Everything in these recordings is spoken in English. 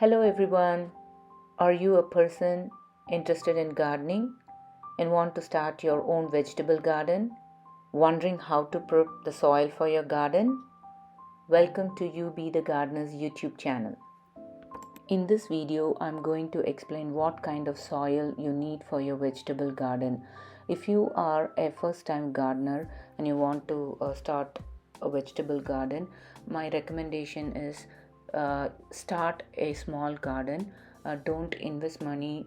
Hello everyone. Are you a person interested in gardening and want to start your own vegetable garden? Wondering how to prep the soil for your garden? Welcome to You Be the Gardener's YouTube channel. In this video, I'm going to explain what kind of soil you need for your vegetable garden. If you are a first time gardener and you want to start a vegetable garden, my recommendation is start a small garden. Don't invest money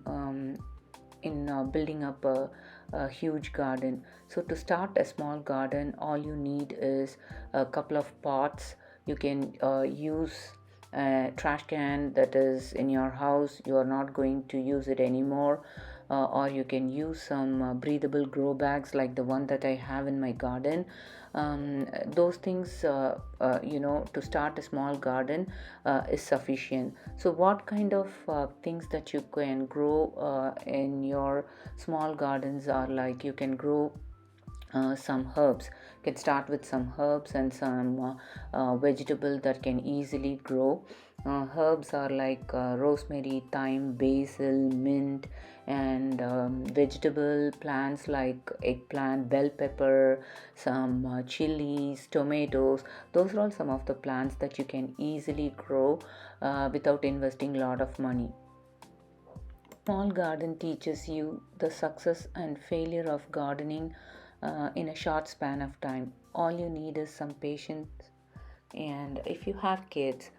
in building up a huge garden. So to start a small garden, all you need is a couple of pots. You can use a trash can that is in your house. You are not going to use it anymore, or you can use some breathable grow bags like the one that I have in my garden. Those things, to start a small garden is sufficient. So what kind of things that you can grow in your small gardens are like, you can grow some herbs. You can start with some herbs and some vegetable that can easily grow. Herbs are like rosemary, thyme, basil, mint, and vegetable plants like eggplant, bell pepper, some chilies, tomatoes. Those are all some of the plants that you can easily grow without investing a lot of money. Small garden teaches you the success and failure of gardening in a short span of time. All you need is some patience, and if you have kids,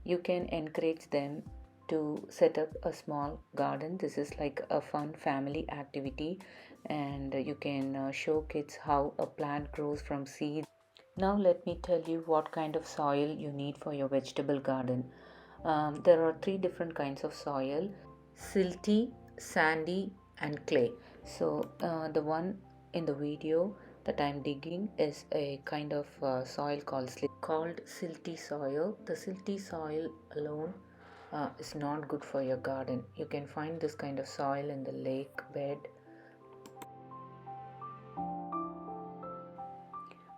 you can encourage them to set up a small garden. This is like a fun family activity, and you can show kids how a plant grows from seed. Now let me tell you what kind of soil you need for your vegetable garden. There are three different kinds of soil: silty, sandy, and clay. So the one in the video that I'm digging is a kind of soil called silty soil. The silty soil alone is not good for your garden. You can find this kind of soil in the lake bed.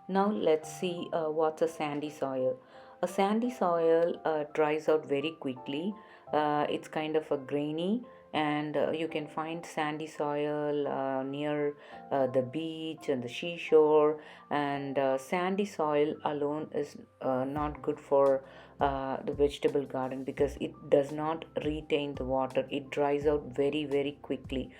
Now let's see what's a sandy soil. A sandy soil dries out very quickly. It's kind of a grainy, and you can find sandy soil near the beach and the seashore. And sandy soil alone is not good for the vegetable garden because it does not retain the water. It dries out very, very quickly.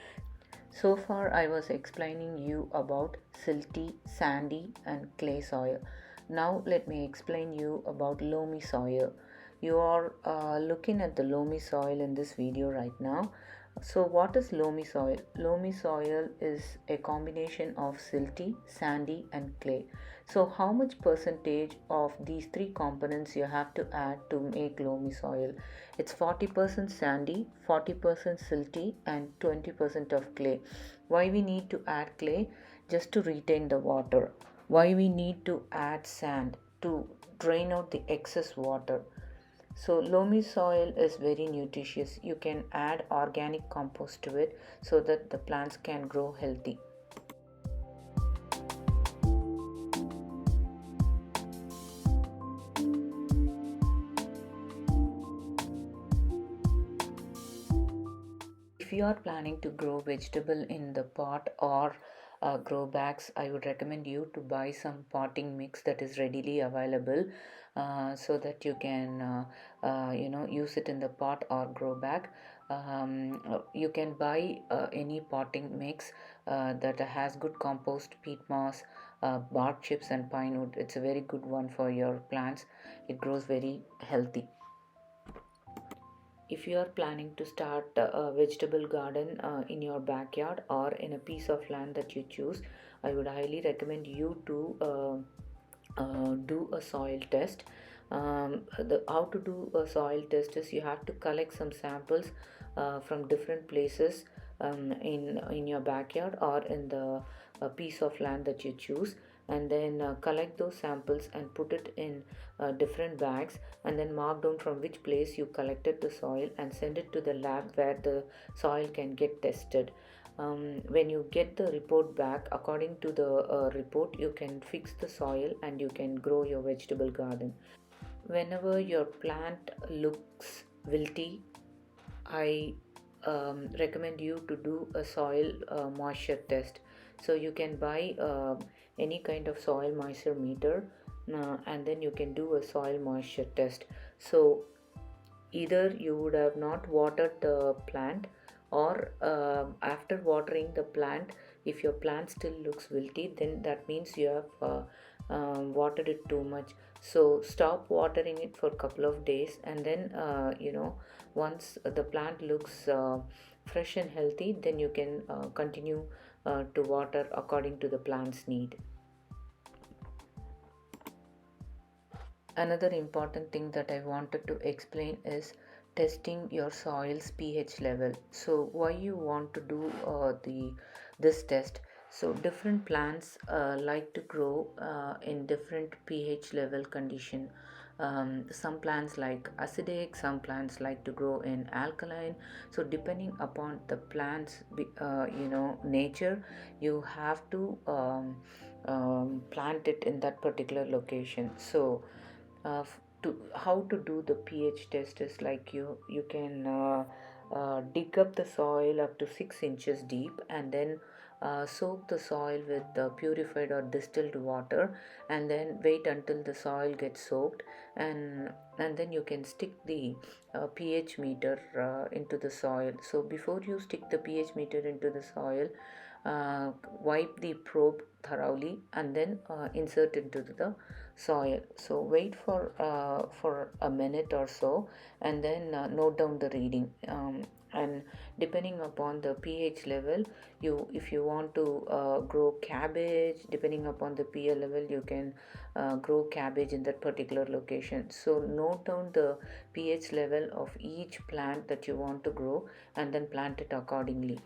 So far I was explaining you about silty, sandy and clay soil. Now let me explain you about loamy soil. You are looking at the loamy soil in this video right now. So what is loamy soil? Loamy soil is a combination of silty, sandy and clay. So how much percentage of these three components you have to add to make loamy soil? It's 40% sandy, 40% silty and 20% of clay. Why we need to add clay? Just to retain the water. Why we need to add sand? To drain out the excess water. So loamy soil is very nutritious. You can add organic compost to it so that the plants can grow healthy. If you are planning to grow vegetable in the pot or grow bags, I would recommend you to buy some potting mix that is readily available, so that you can use it in the pot or grow bag. You can buy any potting mix that has good compost, peat moss, bark chips and pine wood. It's a very good one for your plants. It grows very healthy. If you are planning to start a vegetable garden in your backyard or in a piece of land that you choose, I would highly recommend you to do a soil test. How to do a soil test is you have to collect some samples from different places in your backyard or in the piece of land that you choose, and then collect those samples and put it in different bags, and then mark down from which place you collected the soil and send it to the lab where the soil can get tested. When you get the report back, according to the report, you can fix the soil and you can grow your vegetable garden. Whenever your plant looks wilty I recommend you to do a soil moisture test. So you can buy any kind of soil moisture meter, and then you can do a soil moisture test. So either you would have not watered the plant, or after watering the plant, if your plant still looks wilty, then that means you have watered it too much. So stop watering it for a couple of days, and then once the plant looks fresh and healthy, then you can continue to water according to the plant's need. Another important thing that I wanted to explain is testing your soil's pH level. So why you want to do this test? So different plants like to grow in different pH level condition. Some plants like acidic, some plants like to grow in alkaline. So depending upon the plant's nature, you have to plant it in that particular location. So to how to do the pH test is like you can dig up the soil up to 6 inches deep, and then soak the soil with purified or distilled water, and then wait until the soil gets soaked, and then you can stick the pH meter into the soil. So before you stick the pH meter into the soil, wipe the probe thoroughly, and then insert into the soil. So wait for a minute or so, and then note down the reading. And depending upon the pH level, if you want to grow cabbage, depending upon the pH level, you can grow cabbage in that particular location. So note down the pH level of each plant that you want to grow, and then plant it accordingly.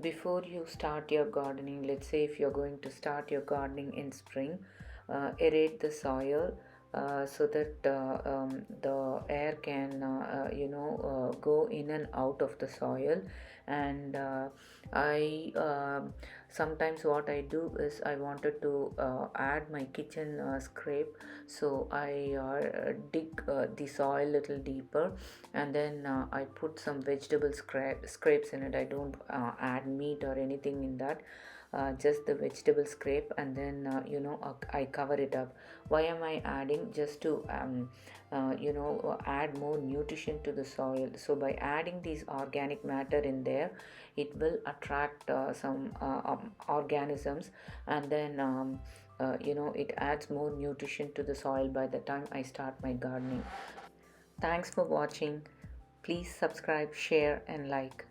Before you start your gardening, let's say if you're going to start your gardening in spring, aerate the soil so that the air can go in and out of the soil. And I sometimes what I do is I wanted to add my kitchen scrape, so I dig the soil little deeper, and then I put some vegetable scrapes in it. I don't add meat or anything in that, just the vegetable scrape, and then I cover it up. Why am I adding? Just to add more nutrition to the soil. So by adding these organic matter in there, it will attract some organisms, and then it adds more nutrition to the soil by the time I start my gardening. Thanks for watching. Please subscribe, share, and like.